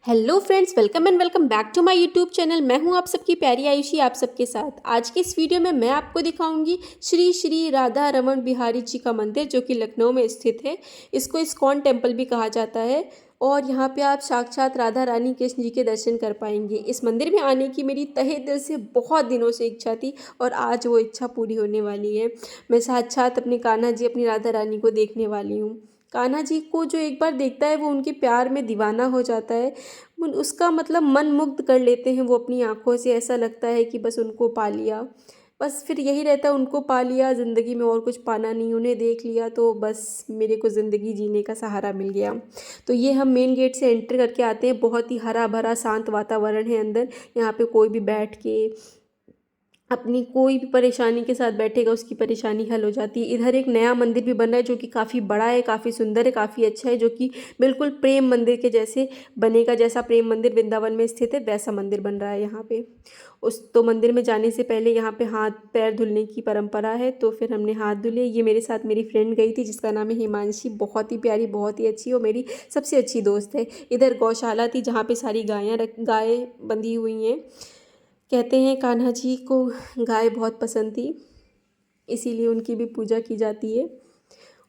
Hello friends, welcome and welcome back to my YouTube channel. मैं हूं आप सबकी प्यारी आयुषी, आप सबके साथ। आज की इस वीडियो में मैं आपको दिखाऊंगी श्री श्री राधा रमण बिहारी जी का मंदिर, जो कि लखनऊ में स्थित है। इसको इस्कॉन टेम्पल भी कहा जाता है और यहाँ पे आप साक्षात राधा रानी कृष्ण जी के दर्शन कर पाएंगे। इस मंदिर में आने की मेरी तहे दिल से बहुत दिनों से इच्छा थी और आज वो इच्छा पूरी होने वाली है। मैं साक्षात अपने कान्हा जी, अपनी राधा रानी को देखने वाली हूँ। कान्हा जी को जो एक बार देखता है वो उनके प्यार में दीवाना हो जाता है। उसका मतलब मन मुग्ध कर लेते हैं वो अपनी आँखों से। ऐसा लगता है कि बस उनको पा लिया, बस फिर यही रहता है, उनको पा लिया, ज़िंदगी में और कुछ पाना नहीं। उन्हें देख लिया तो बस मेरे को ज़िंदगी जीने का सहारा मिल गया। तो ये हम मेन गेट से एंटर करके आते हैं। बहुत ही हरा भरा शांत वातावरण है अंदर। यहाँ पे कोई भी बैठ के अपनी कोई भी परेशानी के साथ बैठेगा, उसकी परेशानी हल हो जाती है। इधर एक नया मंदिर भी बन रहा है जो कि काफ़ी बड़ा है, काफ़ी सुंदर है, काफ़ी अच्छा है, जो कि बिल्कुल प्रेम मंदिर के जैसे बनेगा। जैसा प्रेम मंदिर वृंदावन में स्थित है वैसा मंदिर बन रहा है यहाँ पे। उस तो मंदिर में जाने से पहले यहाँ पे हाथ पैर धुलने की परंपरा है, तो फिर हमने हाथ धुले। ये मेरे साथ मेरी फ्रेंड गई थी जिसका नाम है हिमांशी। बहुत ही प्यारी, बहुत ही अच्छी और मेरी सबसे अच्छी दोस्त है। इधर गौशाला थी जहाँ पे सारी गायें बंधी हुई हैं। कहते हैं कान्हा जी को गाय बहुत पसंद थी, इसीलिए उनकी भी पूजा की जाती है।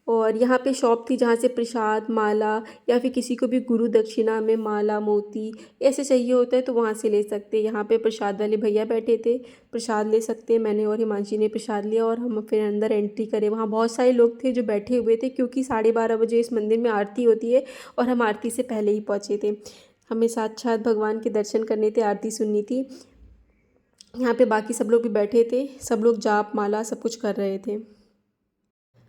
और यहाँ पे शॉप थी जहाँ से प्रसाद, माला या फिर किसी को भी गुरु दक्षिणा में माला, मोती ऐसे चाहिए होता है तो वहाँ से ले सकते हैं। यहाँ पे प्रसाद वाले भैया बैठे थे, प्रसाद ले सकते हैं। मैंने और हिमांशी ने प्रसाद लिया और हम फिर अंदर एंट्री करें। वहाँ बहुत सारे लोग थे जो बैठे हुए थे, क्योंकि 12:30 बजे इस मंदिर में आरती होती है और हम आरती से पहले ही पहुँचे थे। हमें साक्षात भगवान के दर्शन करने थे, आरती सुननी थी। यहाँ पे बाकी सब लोग भी बैठे थे, सब लोग जाप माला सब कुछ कर रहे थे।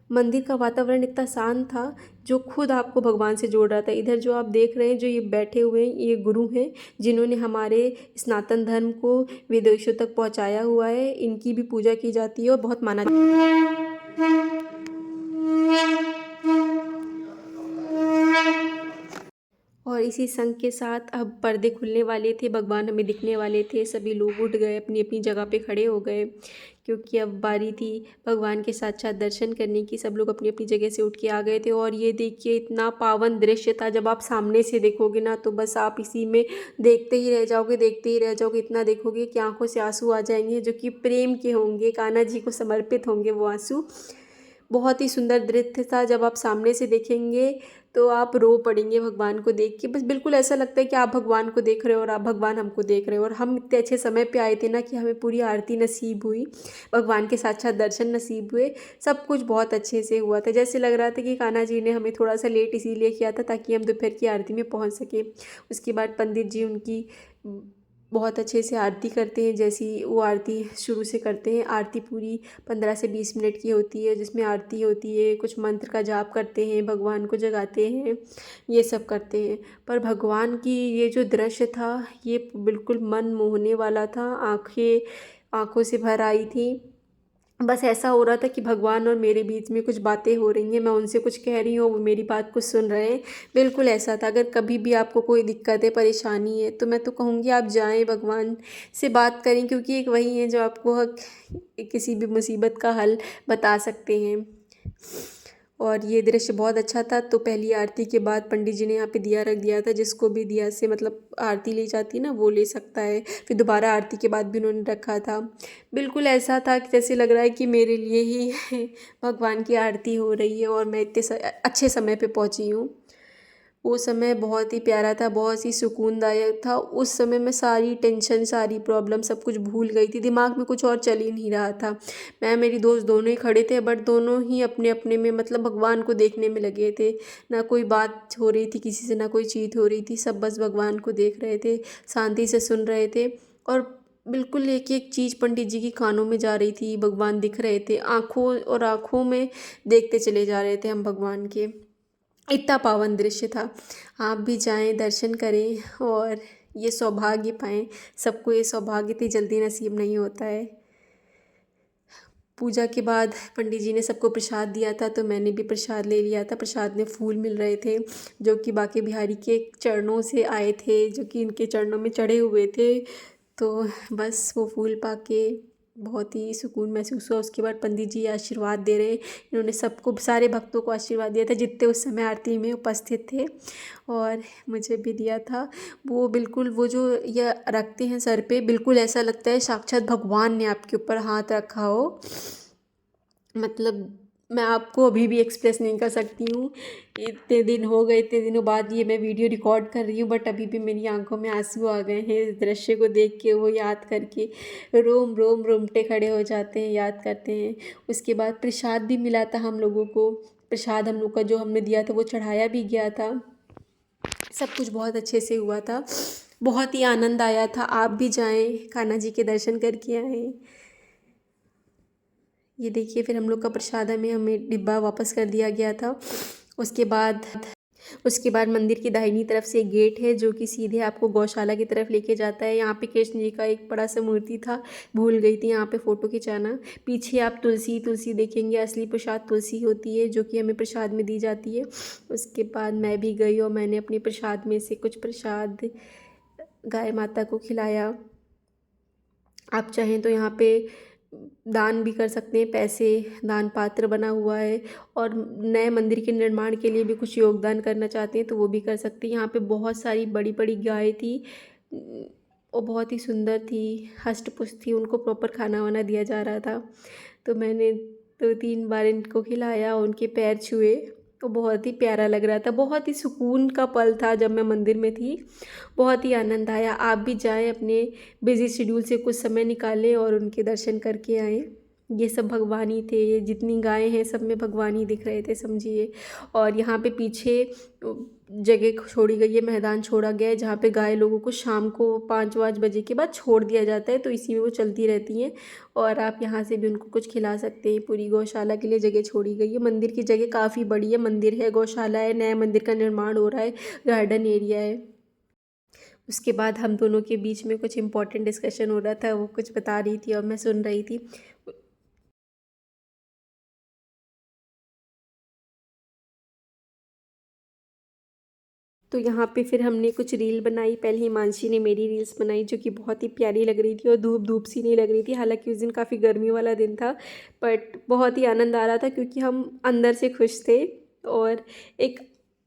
मंदिर का वातावरण इतना शांत था जो खुद आपको भगवान से जोड़ रहा था। इधर जो आप देख रहे हैं, जो ये बैठे हुए हैं, ये गुरु हैं जिन्होंने हमारे सनातन धर्म को विदेशों तक पहुंचाया हुआ है। इनकी भी पूजा की जाती है और बहुत माना और इसी संग के साथ अब पर्दे खुलने वाले थे, भगवान हमें दिखने वाले थे। सभी लोग उठ गए, अपनी अपनी जगह पे खड़े हो गए, क्योंकि अब बारी थी भगवान के साक्षात दर्शन करने की। सब लोग अपनी अपनी जगह से उठ के आ गए थे। और ये देखिए, इतना पावन दृश्य था। जब आप सामने से देखोगे ना तो बस आप इसी में देखते ही रह जाओगे, देखते ही रह जाओगे। इतना देखोगे कि आंखों से आंसू आ जाएंगे, जो कि प्रेम के होंगे, कान्हा जी को समर्पित होंगे वो आंसू। बहुत ही सुंदर दृश्य था। जब आप सामने से देखेंगे तो आप रो पड़ेंगे भगवान को देख के। बस बिल्कुल ऐसा लगता है कि आप भगवान को देख रहे हो और आप भगवान हमको देख रहे हो। और हम इतने अच्छे समय पे आए थे ना कि हमें पूरी आरती नसीब हुई, भगवान के साक्षात दर्शन नसीब हुए। सब कुछ बहुत अच्छे से हुआ था। जैसे लग रहा था कि कान्हा जी ने हमें थोड़ा सा लेट इसीलिए किया था ताकि हम दोपहर की आरती में पहुँच सके। उसके बाद पंडित जी उनकी बहुत अच्छे से आरती करते हैं। जैसी वो आरती शुरू से करते हैं, आरती पूरी 15 से 20 मिनट की होती है, जिसमें आरती होती है, कुछ मंत्र का जाप करते हैं, भगवान को जगाते हैं, ये सब करते हैं। पर भगवान की ये जो दृश्य था ये बिल्कुल मन मोहने वाला था। आँखों से भर आई थी। बस ऐसा हो रहा था कि भगवान और मेरे बीच में कुछ बातें हो रही हैं, मैं उनसे कुछ कह रही हूँ, वो मेरी बात को सुन रहे हैं। बिल्कुल ऐसा था। अगर कभी भी आपको कोई दिक्कत है, परेशानी है, तो मैं तो कहूँगी आप जाएं, भगवान से बात करें, क्योंकि एक वही है जो आपको किसी भी मुसीबत का हल बता सकते हैं। और ये दृश्य बहुत अच्छा था। तो पहली आरती के बाद पंडित जी ने यहाँ पे दिया रख दिया था। जिसको भी दिया से मतलब आरती ली जाती है ना, वो ले सकता है। फिर दोबारा आरती के बाद भी उन्होंने रखा था। बिल्कुल ऐसा था कि जैसे लग रहा है कि मेरे लिए ही भगवान की आरती हो रही है और मैं इतने अच्छे समय पे पहुँची हूँ। वो समय बहुत ही प्यारा था, बहुत ही सुकूनदायक था। उस समय मैं सारी टेंशन, सारी प्रॉब्लम सब कुछ भूल गई थी। दिमाग में कुछ और चल ही नहीं रहा था। मैं मेरी दोस्त दोनों ही खड़े थे, बट दोनों ही अपने अपने में मतलब भगवान को देखने में लगे थे। ना कोई बात हो रही थी किसी से, ना कोई चीत हो रही थी। सब बस भगवान को देख रहे थे, शांति से सुन रहे थे। और बिल्कुल एक एक चीज़ पंडित जी की कानों में जा रही थी, भगवान दिख रहे थे। आँखों और आँखों में देखते चले जा रहे थे हम भगवान के। इतना पावन दृश्य था। आप भी जाएं, दर्शन करें और ये सौभाग्य पाएं। सबको ये सौभाग्य इतनी जल्दी नसीब नहीं होता है। पूजा के बाद पंडित जी ने सबको प्रसाद दिया था, तो मैंने भी प्रसाद ले लिया था। प्रसाद में फूल मिल रहे थे जो कि बाके बिहारी के चरणों से आए थे, जो कि इनके चरणों में चढ़े हुए थे। तो बस वो फूल पाके बहुत ही सुकून महसूस हुआ। उसके बाद पंडित जी आशीर्वाद दे रहे हैं। इन्होंने सबको, सारे भक्तों को आशीर्वाद दिया था जितने उस समय आरती में उपस्थित थे, और मुझे भी दिया था। वो बिल्कुल, वो जो ये रखते हैं सर पे, बिल्कुल ऐसा लगता है साक्षात भगवान ने आपके ऊपर हाथ रखा हो। मतलब मैं आपको अभी भी एक्सप्रेस नहीं कर सकती हूँ। इतने दिन हो गए, इतने दिनों बाद ये मैं वीडियो रिकॉर्ड कर रही हूँ, बट अभी भी मेरी आंखों में आंसू आ गए हैं इस दृश्य को देख के। वो याद करके रोम रोम रोमटे खड़े हो जाते हैं, याद करते हैं। उसके बाद प्रसाद भी मिला था हम लोगों को। प्रसाद हम लोग का जो हमने दिया था वो चढ़ाया भी गया था। सब कुछ बहुत अच्छे से हुआ था, बहुत ही आनंद आया था। आप भी जाएं, कान्हा जी के दर्शन करके आएँ। ये देखिए, फिर हम लोग का प्रसाद हमें डिब्बा वापस कर दिया गया था। उसके बाद मंदिर की दाहिनी तरफ से एक गेट है जो कि सीधे आपको गौशाला की तरफ लेके जाता है। यहाँ पे कृष्ण जी का एक बड़ा सा मूर्ति था, भूल गई थी यहाँ पे फ़ोटो खिंचाना। पीछे आप तुलसी देखेंगे, असली प्रसाद तुलसी होती है जो कि हमें प्रसाद में दी जाती है। उसके बाद मैं भी गई और मैंने अपने प्रसाद में से कुछ प्रसाद गाय माता को खिलाया। आप चाहें तो यहाँ पे दान भी कर सकते हैं, पैसे दान पात्र बना हुआ है। और नए मंदिर के निर्माण के लिए भी कुछ योगदान करना चाहते हैं तो वो भी कर सकते हैं। यहाँ पे बहुत सारी बड़ी बड़ी गाय थी, वो बहुत ही सुंदर थी, हष्ट पुष्ट थी। उनको प्रॉपर खाना वाना दिया जा रहा था, तो मैंने 2-3 बार इनको खिलाया, उनके पैर छुए, तो बहुत ही प्यारा लग रहा था। बहुत ही सुकून का पल था जब मैं मंदिर में थी, बहुत ही आनंद आया। आप भी जाएं, अपने बिज़ी शेड्यूल से कुछ समय निकालें और उनके दर्शन करके आएँ। ये सब भगवान ही थे, ये जितनी गायें हैं सब में भगवान ही दिख रहे थे, समझिए। और यहाँ पे पीछे जगह छोड़ी गई है, मैदान छोड़ा गया है जहाँ पे गाय लोगों को शाम को 5-5 बजे के बाद छोड़ दिया जाता है, तो इसी में वो चलती रहती हैं। और आप यहाँ से भी उनको कुछ खिला सकते हैं। पूरी गौशाला के लिए जगह छोड़ी गई है। मंदिर की जगह काफ़ी बड़ी है, मंदिर है, गौशाला है, नया मंदिर का निर्माण हो रहा है, गार्डन एरिया है। उसके बाद हम दोनों के बीच में कुछ इम्पोर्टेंट डिस्कशन हो रहा था, वो कुछ बता रही थी और मैं सुन रही थी। तो यहाँ पे फिर हमने कुछ रील बनाई। पहले हिमांशी ने मेरी रील्स बनाई जो कि बहुत ही प्यारी लग रही थी और धूप धूप सी नहीं लग रही थी। हालांकि उस दिन काफ़ी गर्मी वाला दिन था, बट बहुत ही आनंद आ रहा था क्योंकि हम अंदर से खुश थे और एक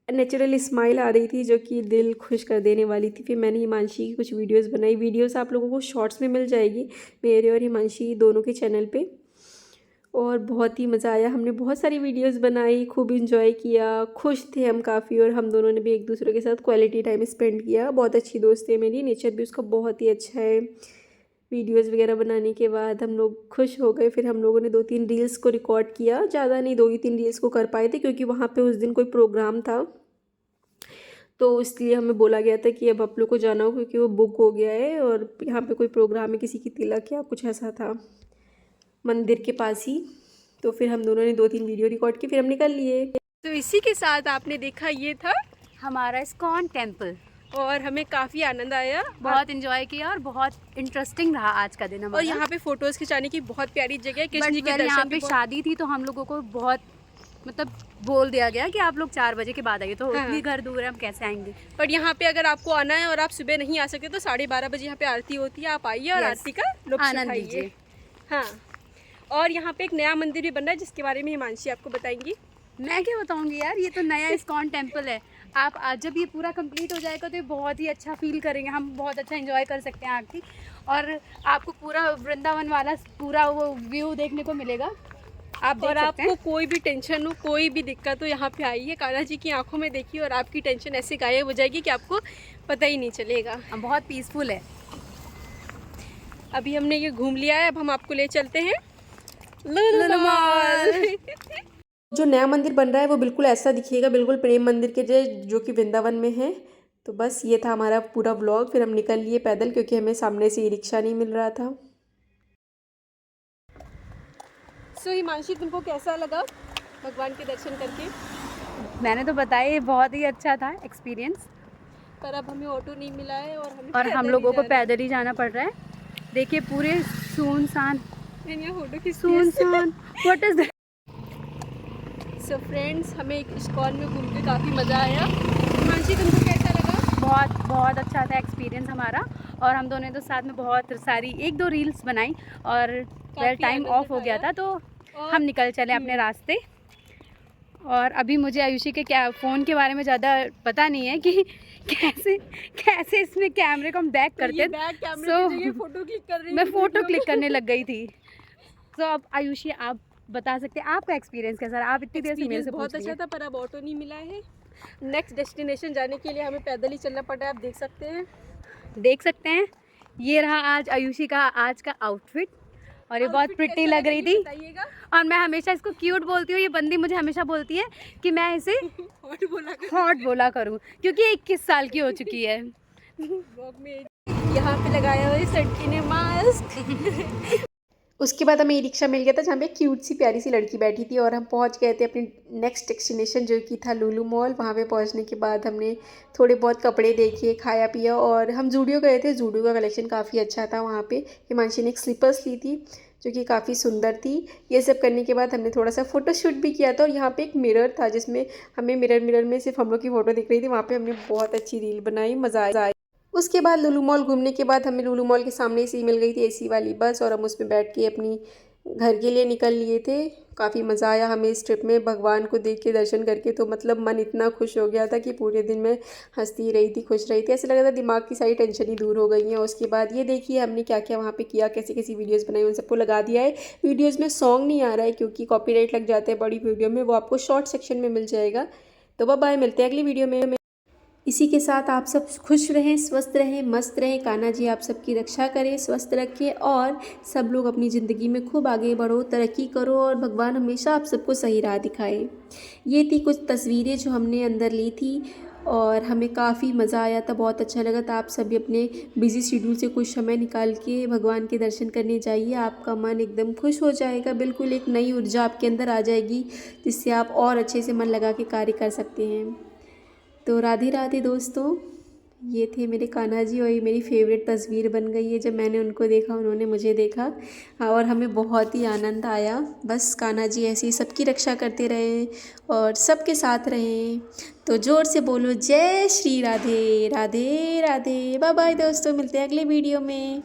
नेचुरल स्माइल आ रही थी जो कि दिल खुश कर देने वाली थी। फिर मैंने हिमांशी की कुछ वीडियोज़ बनाई। वीडियोज़ आप लोगों को शॉर्ट्स में मिल जाएगी, मेरे और हिमांशी दोनों के चैनल पर। और बहुत ही मज़ा आया, हमने बहुत सारी वीडियोस बनाई, खूब इंजॉय किया, खुश थे हम काफ़ी। और हम दोनों ने भी एक दूसरे के साथ क्वालिटी टाइम स्पेंड किया। बहुत अच्छी दोस्त है मेरी, नेचर भी उसका बहुत ही अच्छा है। वीडियोस वगैरह बनाने के बाद हम लोग खुश हो गए। फिर हम लोगों ने 2-3 रील्स को रिकॉर्ड किया, ज़्यादा नहीं, 2 ही 3 रील्स को कर पाए थे क्योंकि वहाँ पर उस दिन कोई प्रोग्राम था, तो इसलिए हमें बोला गया था कि अब आप लोग को जाना हो क्योंकि वो बुक हो गया है और यहाँ पे कोई प्रोग्राम है, किसी की तिलक या कुछ ऐसा था मंदिर के पास ही। तो फिर हम दोनों ने 2-3 वीडियो रिकॉर्ड की, फिर हम निकल लिए। तो इसी के साथ आपने देखा, ये था हमारा इस्कॉन टेम्पल और हमें काफ़ी आनंद आया, बहुत एंजॉय किया और बहुत इंटरेस्टिंग रहा आज का दिन हमारा। और यहाँ पे फ़ोटोज़ खिंचाने की बहुत प्यारी जगह है। कृष्ण जी के यहाँ दर्शन पे शादी थी तो हम लोगों को बहुत मतलब बोल दिया गया कि आप लोग 4 बजे के बाद आइए, तो इतनी घर दूर है, हम कैसे आएंगे। पर यहाँ पे अगर आपको आना है और आप सुबह नहीं आ सकते तो 12:30 बजे यहाँ पे आरती होती है, आप आइए और आरती का लुत्फ़ आनंद लीजिए। हाँ, और यहाँ पे एक नया मंदिर भी बन रहा है जिसके बारे में हिमांशी आपको बताएंगी। मैं क्या बताऊंगी यार, ये तो नया इस्कॉन टेम्पल है। आप आज जब ये पूरा कंप्लीट हो जाएगा तो ये बहुत ही अच्छा फील करेंगे, हम बहुत अच्छा एंजॉय कर सकते हैं आरती, और आपको पूरा वृंदावन वाला पूरा वो व्यू देखने को मिलेगा। आप और आपको कोई भी टेंशन हो, कोई भी दिक्कत हो, यहाँ पे आइए, कान्हा जी की आंखों में देखिए और आपकी टेंशन ऐसे गायब हो जाएगी कि आपको पता ही नहीं चलेगा। बहुत पीसफुल है। अभी हमने ये घूम लिया है, अब हम आपको ले चलते हैं लुलु मॉल। जो नया मंदिर बन रहा है वो बिल्कुल ऐसा दिखेगा, बिल्कुल प्रेम मंदिर के जो कि वृंदावन में है। तो बस ये था हमारा पूरा व्लॉग। फिर हम निकल लिए पैदल क्योंकि हमें सामने से रिक्शा नहीं मिल रहा था। सो हिमांशी, तुमको कैसा लगा भगवान के दर्शन करके? मैंने तो बताया बहुत ही अच्छा था एक्सपीरियंस, पर अब हमें ऑटो नहीं मिला है और हम लोगों को पैदल ही जाना पड़ रहा है। देखिए पूरे सुनसान, सुनसान। What is that? So friends, हमें एक इस्कॉन में घूम के काफ़ी मज़ा आया। हिमांशी, तुमको कैसा लगा? बहुत अच्छा था एक्सपीरियंस हमारा, और हम दोनों ने तो साथ में बहुत सारी 1-2 रील्स बनाई और टाइम ऑफ हो गया था तो हम निकल चले अपने रास्ते। और अभी मुझे आयुषी के क्या फ़ोन के बारे में ज़्यादा पता नहीं है कि कैसे कैसे इसमें कैमरे को हम बैक करते हैं। फोटो क्लिक कर रही मैं फ़ोटो क्लिक करने लग गई थी। तो अब आयुषी आप बता सकते हैं आपका एक्सपीरियंस कैसा रहा? आप इतनी देर से मेरे से बहुत पूछ रही अच्छा हैं। था, पर अब ऑटो नहीं मिला है। नेक्स्ट डेस्टिनेशन जाने के लिए हमें पैदल ही चलना पड़ा है, आप देख सकते हैं। देख सकते हैं ये रहा आज आयुषी का आज का आउटफिट और ये बहुत प्रिटी लग रही थी। और मैं हमेशा इसको क्यूट बोलती हूँ, ये बंदी मुझे हमेशा बोलती है कि मैं इसे हॉट बोला करूँ क्योंकि ये 21 साल की हो चुकी है। यहाँ पे लगाया हुआ है सड़की ने मास्क। उसके बाद हमें ई रिक्शा मिल गया था जहाँ पे क्यूट सी प्यारी सी लड़की बैठी थी और हम पहुँच गए थे अपनी नेक्स्ट डेस्टिनेशन जो कि था लुलु मॉल। वहाँ पे पहुँचने के बाद हमने थोड़े बहुत कपड़े देखे, खाया पिया और हम जूडियो गए थे। जूडियो का कलेक्शन काफ़ी अच्छा था। वहाँ पे हिमांशी ने एक स्लीपर्स ली थी जो कि काफ़ी सुंदर थी। ये सब करने के बाद हमने थोड़ा सा फ़ोटोशूट भी किया था और यहाँ पे एक मिरर था जिसमें हमें मिरर में सिर्फ हम लोग की फ़ोटो दिख रही थी। वहाँ पे हमने बहुत अच्छी रील बनाई, मज़ा आया। उसके बाद लुलु मॉल घूमने के बाद हमें लुलु मॉल के सामने से ही मिल गई थी एसी वाली बस और हम उसमें बैठ के अपनी घर के लिए निकल लिए थे। काफ़ी मज़ा आया हमें इस ट्रिप में, भगवान को देख के दर्शन करके तो मतलब मन इतना खुश हो गया था कि पूरे दिन में हंसती रही थी, खुश रही थी। ऐसा लग रहा था दिमाग की सारी टेंशन ही दूर हो गई हैं। उसके बाद ये देखिए हमने क्या क्या वहाँ पे किया, कैसी कैसी वीडियोस बनाई, उन सबको लगा दिया है। वीडियोज़ में सॉन्ग नहीं आ रहा है क्योंकि कॉपीराइट लग जाता है बड़ी वीडियो में, वो आपको शॉर्ट सेक्शन में मिल जाएगा। तो बाय, मिलते हैं अगली वीडियो में। इसी के साथ आप सब खुश रहें, स्वस्थ रहें, मस्त रहें। कान्हा जी आप सबकी रक्षा करें, स्वस्थ रखें और सब लोग अपनी ज़िंदगी में खूब आगे बढ़ो, तरक्की करो और भगवान हमेशा आप सबको सही राह दिखाए। ये थी कुछ तस्वीरें जो हमने अंदर ली थी और हमें काफ़ी मज़ा आया था, बहुत अच्छा लगा था। आप सभी अपने बिज़ी शेड्यूल से कुछ समय निकाल के भगवान के दर्शन करने जाइए, आपका मन एकदम खुश हो जाएगा। बिल्कुल एक नई ऊर्जा आपके अंदर आ जाएगी जिससे आप और अच्छे से मन लगा के कार्य कर सकते हैं। तो राधे राधे दोस्तों, ये थे मेरे कान्हा जी और ये मेरी फेवरेट तस्वीर बन गई है। जब मैंने उनको देखा उन्होंने मुझे देखा और हमें बहुत ही आनंद आया। बस कान्हा जी ऐसी सबकी रक्षा करते रहें और सबके साथ रहें। तो ज़ोर से बोलो जय श्री राधे राधे राधे। बाय बाय दोस्तों, मिलते हैं अगले वीडियो में।